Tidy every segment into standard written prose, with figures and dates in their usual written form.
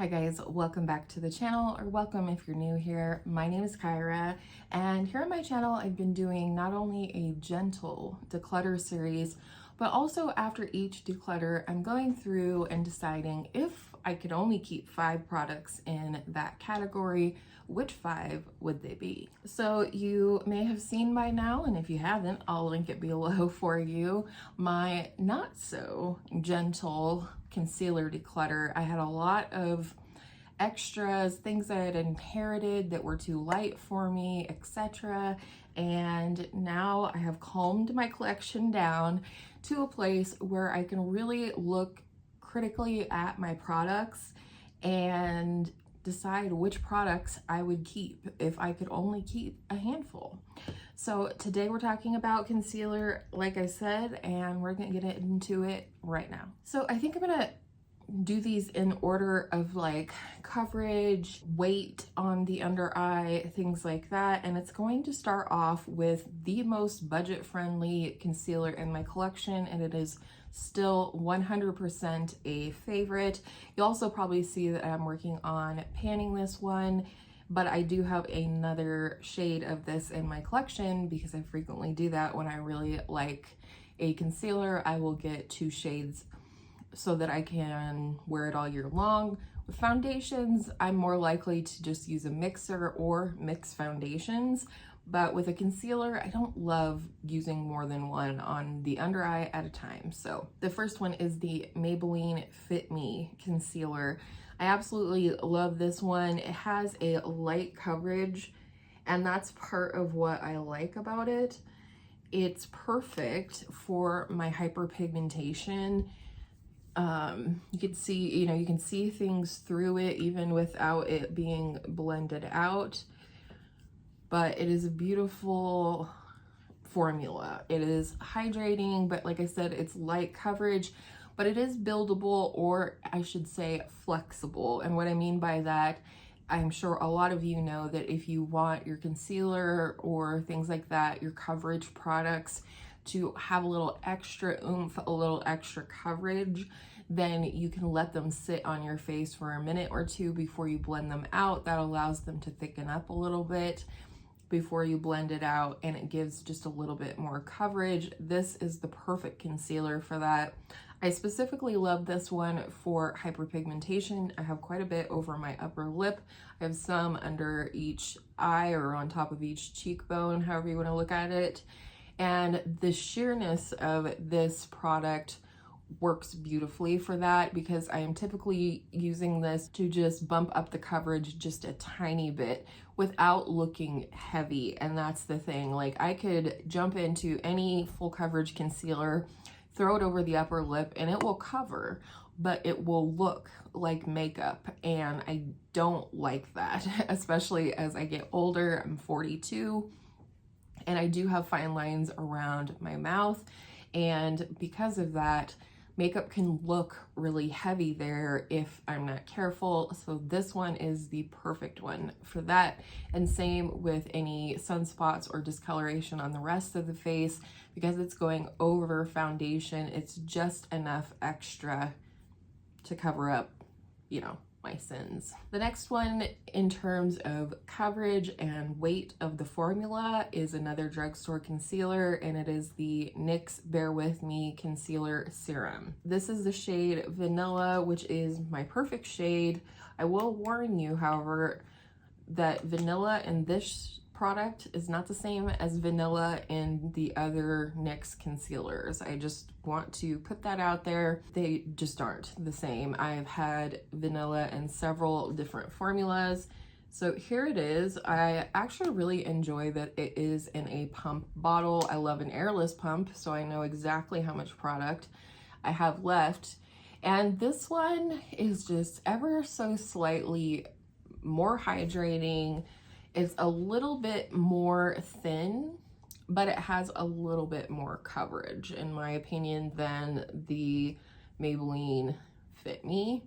Hi guys, welcome back to the channel, or welcome if you're new here. My name is Kyra, and here on my channel I've been doing not only a gentle declutter series, but also after each declutter I'm going through and deciding if I could only keep 5 products in that category, which 5 would they be? So you may have seen by now, and if you haven't, I'll link it below for you, my not so gentle concealer declutter. I had a lot of extras, things I had inherited that were too light for me, etc. And now I have calmed my collection down to a place where I can really look critically at my products and decide which products I would keep if I could only keep a handful. So today we're talking about concealer, like I said, and we're gonna get into it right now. So I think I'm gonna do these in order of like coverage, weight on the under eye, things like that. And it's going to start off with the most budget-friendly concealer in my collection, and it is still 100% a favorite. You'll also probably see that I'm working on panning this one, but I do have another shade of this in my collection because I frequently do that. When I really like a concealer, I will get 2 shades so that I can wear it all year long. With foundations, I'm more likely to just use a mixer or mix foundations, but with a concealer, I don't love using more than one on the under eye at a time. So the first one is the Maybelline Fit Me concealer. I absolutely love this one. It has a light coverage, and that's part of what I like about it. It's perfect for my hyperpigmentation. You can see, you can see things through it even without it being blended out. But it is a beautiful formula. It is hydrating, but like I said, it's light coverage, but it is buildable, or I should say flexible. And what I mean by that, I'm sure a lot of you know that if you want your concealer or things like that, your coverage products, to have a little extra oomph, a little extra coverage, then you can let them sit on your face for a minute or 2 before you blend them out. That allows them to thicken up a little bit before you blend it out, and it gives just a little bit more coverage. This is the perfect concealer for that. I specifically love this one for hyperpigmentation. I have quite a bit over my upper lip. I have some under each eye or on top of each cheekbone, however you want to look at it. And the sheerness of this product works beautifully for that, because I am typically using this to just bump up the coverage just a tiny bit without looking heavy. And that's the thing, like I could jump into any full coverage concealer, throw it over the upper lip, and it will cover, but it will look like makeup, and I don't like that, especially as I get older. I'm 42. And I do have fine lines around my mouth, and because of that, makeup can look really heavy there if I'm not careful. So this one is the perfect one for that. And same with any sunspots or discoloration on the rest of the face, because it's going over foundation. It's just enough extra to cover up, my sins. The next one in terms of coverage and weight of the formula is another drugstore concealer, and it is the NYX Bear With Me Concealer Serum. This is the shade Vanilla, which is my perfect shade. I will warn you, however, that vanilla in this product is not the same as vanilla in the other NYX concealers. I just want to put that out there. They just aren't the same. I've had vanilla in several different formulas. So here it is. I actually really enjoy that it is in a pump bottle. I love an airless pump, so I know exactly how much product I have left. And this one is just ever so slightly more hydrating. It's a little bit more thin, but it has a little bit more coverage, in my opinion, than the Maybelline Fit Me.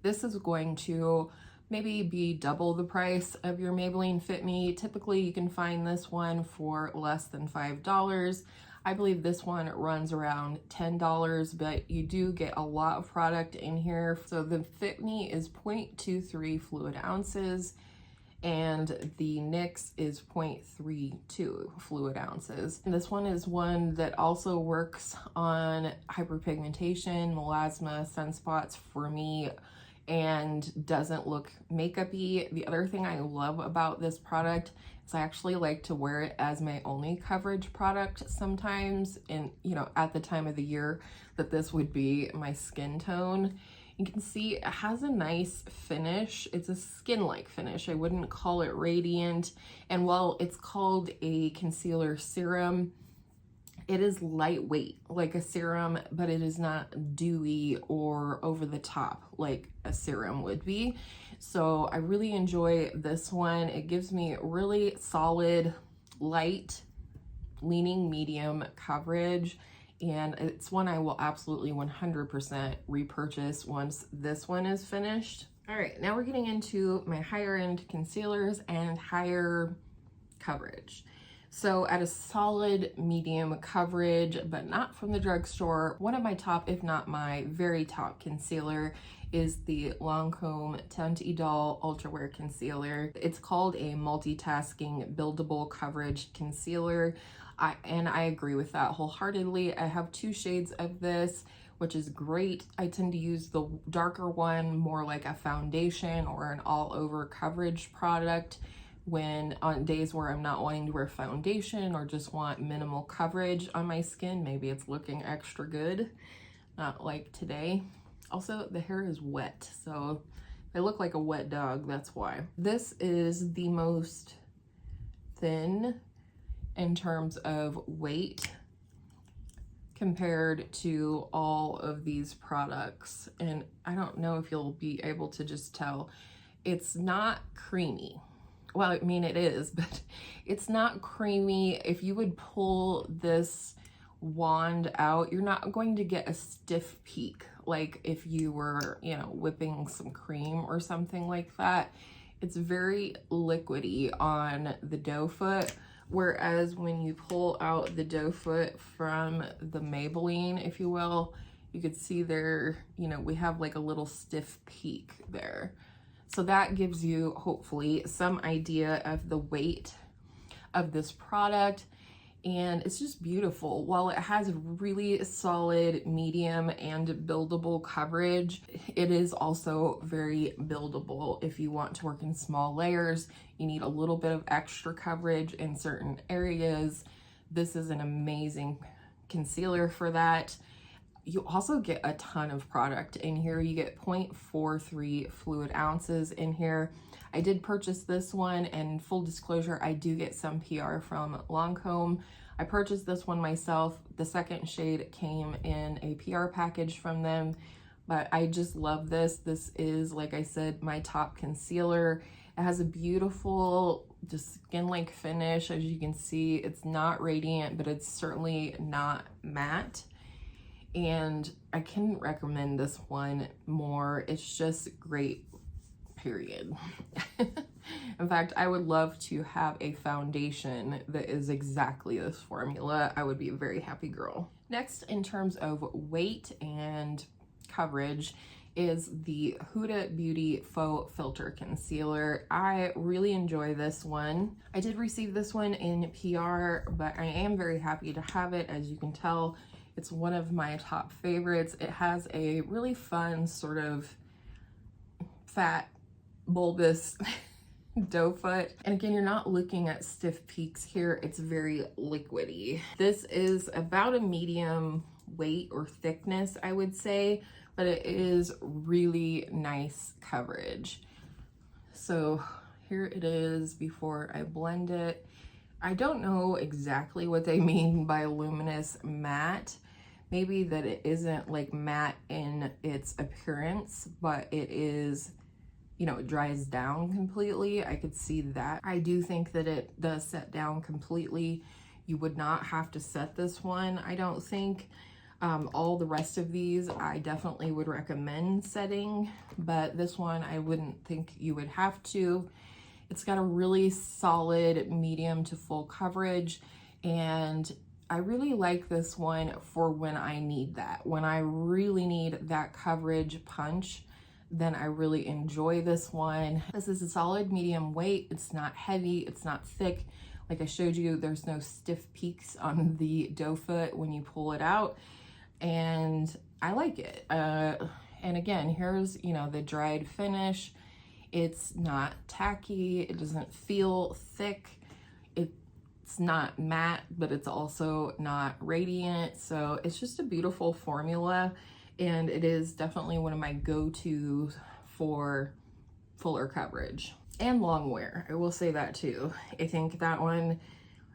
This is going to maybe be double the price of your Maybelline Fit Me. Typically, you can find this one for less than $5. I believe this one runs around $10, but you do get a lot of product in here. So the Fit Me is 0.23 fluid ounces, and the NYX is 0.32 fluid ounces. And this one is one that also works on hyperpigmentation, melasma, sunspots for me, and doesn't look makeup-y. The other thing I love about this product is I actually like to wear it as my only coverage product sometimes, and you know, at the time of the year that this would be my skin tone. You can see it has a nice finish. It's a skin-like finish. I wouldn't call it radiant. And while it's called a concealer serum, it is lightweight like a serum, but it is not dewy or over the top like a serum would be. So I really enjoy this one. It gives me really solid, light, leaning medium coverage. And it's one I will absolutely 100% repurchase once this one is finished. All right, now we're getting into my higher end concealers and higher coverage. So at a solid medium coverage, but not from the drugstore, one of my top, if not my very top concealer is the LANCôME Teint Idole Ultra Wear Concealer. It's called a multitasking buildable coverage concealer. And I agree with that wholeheartedly. I have 2 shades of this, which is great. I tend to use the darker one more like a foundation or an all over coverage product when on days where I'm not wanting to wear foundation or just want minimal coverage on my skin. Maybe it's looking extra good, not like today. Also, the hair is wet, so I look like a wet dog, that's why. This is the most thin in terms of weight compared to all of these products. And I don't know if you'll be able to just tell, it's not creamy. Well, I mean, it is, but it's not creamy. If you would pull this wand out, you're not going to get a stiff peak like if you were, you know, whipping some cream or something like that. It's very liquidy on the doe foot. Whereas when you pull out the doe foot from the Maybelline, if you will, you could see there, you know, we have like a little stiff peak there. So that gives you hopefully some idea of the weight of this product. And it's just beautiful. While it has really solid medium and buildable coverage, it is also very buildable. If you want to work in small layers, you need a little bit of extra coverage in certain areas. This is an amazing concealer for that. You also get a ton of product in here. You get 0.43 fluid ounces in here. I did purchase this one, and full disclosure, I do get some PR from LANCôME. I purchased this one myself. The second shade came in a PR package from them, but I just love this. This is, like I said, my top concealer. It has a beautiful, just skin-like finish. As you can see, it's not radiant, but it's certainly not matte. And I couldn't recommend this one more. It's just great, period. In fact, I would love to have a foundation that is exactly this formula. I would be a very happy girl. Next, in terms of weight and coverage, is the Huda Beauty Faux Filter Concealer. I really enjoy this one. I did receive this one in PR, but I am very happy to have it. As you can tell, it's one of my top favorites. It has a really fun sort of fat, bulbous doe foot. And again, you're not looking at stiff peaks here. It's very liquidy. This is about a medium weight or thickness, I would say, but it is really nice coverage. So here it is before I blend it. I don't know exactly what they mean by luminous matte. Maybe that it isn't like matte in its appearance, but it is, you know, it dries down completely. I could see that. I do think that it does set down completely. You would not have to set this one, I don't think. All the rest of these I definitely would recommend setting, but this one I wouldn't think you would have to. It's got a really solid medium to full coverage, and I really like this one for when I need that. When I really need that coverage punch, then I really enjoy this one. This is a solid medium weight. It's not heavy, it's not thick. Like I showed you, there's no stiff peaks on the doe foot when you pull it out, and I like it. And again, here's, you know, the dried finish. It's not tacky, it doesn't feel thick. It's not matte, but it's also not radiant. So it's just a beautiful formula, and it is definitely one of my go-tos for fuller coverage and long wear. I will say that too. I think that one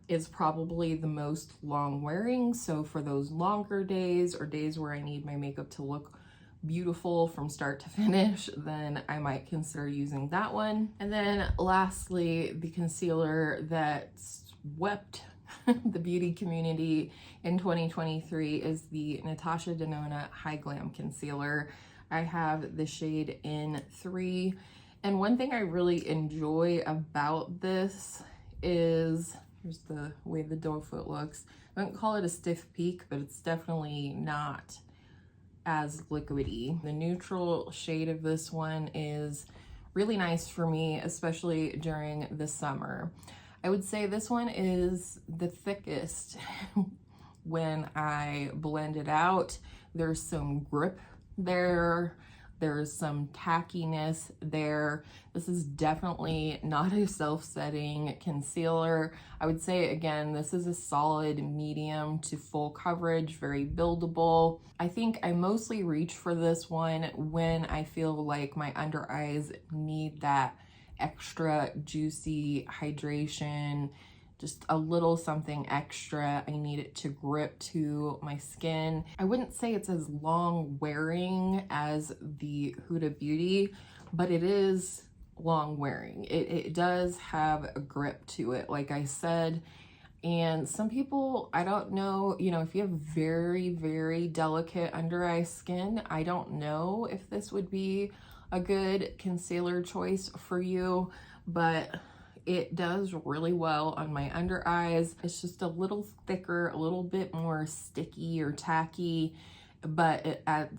is probably the most long wearing. So for those longer days or days where I need my makeup to look beautiful from start to finish, then I might consider using that one. And then lastly, the concealer that swept the beauty community in 2023 is the NATASHA DENONA Hy-Glam concealer. I have the shade in 3, and one thing I really enjoy about this is, here's the way the doe foot looks. I wouldn't call it a stiff peak, but it's definitely not as liquidy. The neutral shade of this one is really nice for me, especially during the summer. I would say this one is the thickest when I blend it out. There's some grip there. There's some tackiness there. This is definitely not a self-setting concealer. I would say, again, this is a solid medium to full coverage, very buildable. I think I mostly reach for this one when I feel like my under eyes need that extra juicy hydration, just a little something extra. I need it to grip to my skin. I wouldn't say it's as long wearing as the Huda Beauty, but it is long wearing. It does have a grip to it, like I said. And some people, I don't know, you know, if you have very, very delicate under eye skin, I don't know if this would be a good concealer choice for you, but it does really well on my under eyes. It's just a little thicker, a little bit more sticky or tacky, but at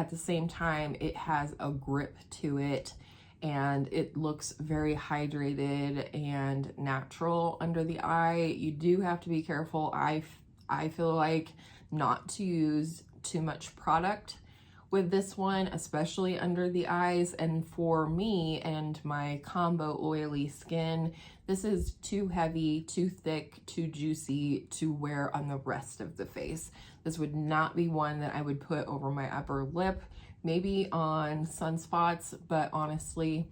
the same time, it has a grip to it, and it looks very hydrated and natural under the eye. You do have to be careful, I feel like, not to use too much product with this one, especially under the eyes. And for me and my combo oily skin, this is too heavy, too thick, too juicy to wear on the rest of the face. This would not be one that I would put over my upper lip, maybe on sunspots, but honestly,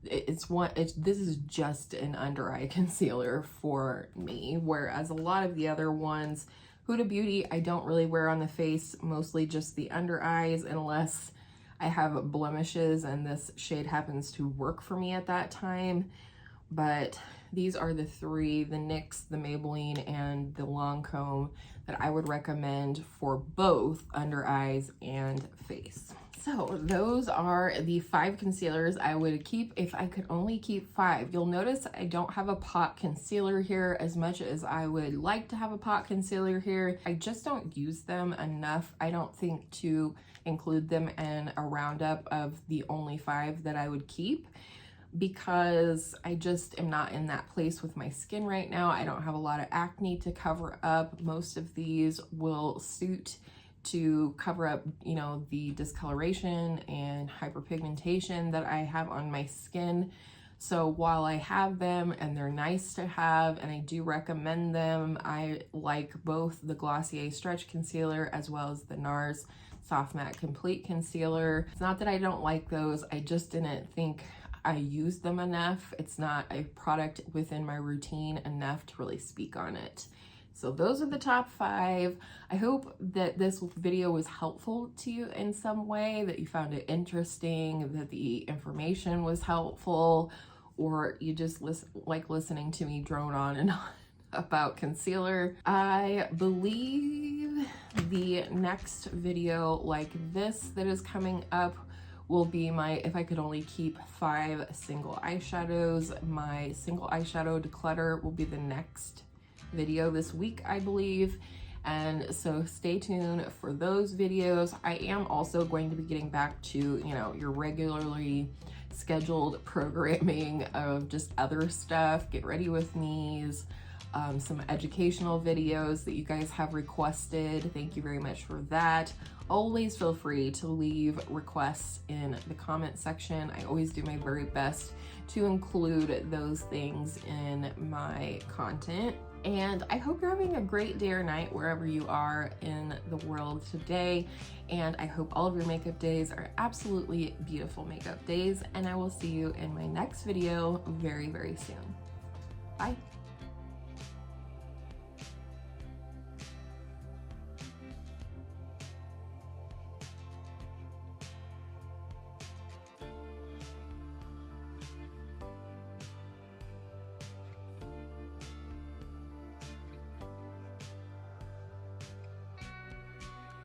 this is just an under eye concealer for me, whereas a lot of the other ones, Huda Beauty, I don't really wear on the face, mostly just the under eyes, unless I have blemishes and this shade happens to work for me at that time. But these are the 3, the NYX, the Maybelline, and the LANCôME, that I would recommend for both under eyes and face. So those are the 5 concealers I would keep if I could only keep 5. You'll notice I don't have a pot concealer here as much as I would like to have a pot concealer here. I just don't use them enough, I don't think, to include them in a roundup of the only 5 that I would keep, because I just am not in that place with my skin right now. I don't have a lot of acne to cover up. Most of these will suit to cover up, you know, the discoloration and hyperpigmentation that I have on my skin. So while I have them and they're nice to have and I do recommend them, I like both the Glossier Stretch Concealer as well as the NARS Soft Matte Complete Concealer. It's not that I don't like those, I just didn't think I used them enough. It's not a product within my routine enough to really speak on it. So those are the top 5. I hope that this video was helpful to you in some way, that you found it interesting, that the information was helpful, or you just like listening to me drone on and on about concealer. I believe the next video like this that is coming up will be my, if I could only keep 5 single eyeshadows. My single eyeshadow declutter will be the next video this week, I believe. And so stay tuned for those videos. I am also going to be getting back to, you know, your regularly scheduled programming of just other stuff, get ready with me's, some educational videos that you guys have requested. Thank you very much for that. Always feel free to leave requests in the comment section. I always do my very best to include those things in my content. And I hope you're having a great day or night wherever you are in the world today. And I hope all of your makeup days are absolutely beautiful makeup days. And I will see you in my next video very, very soon. Bye.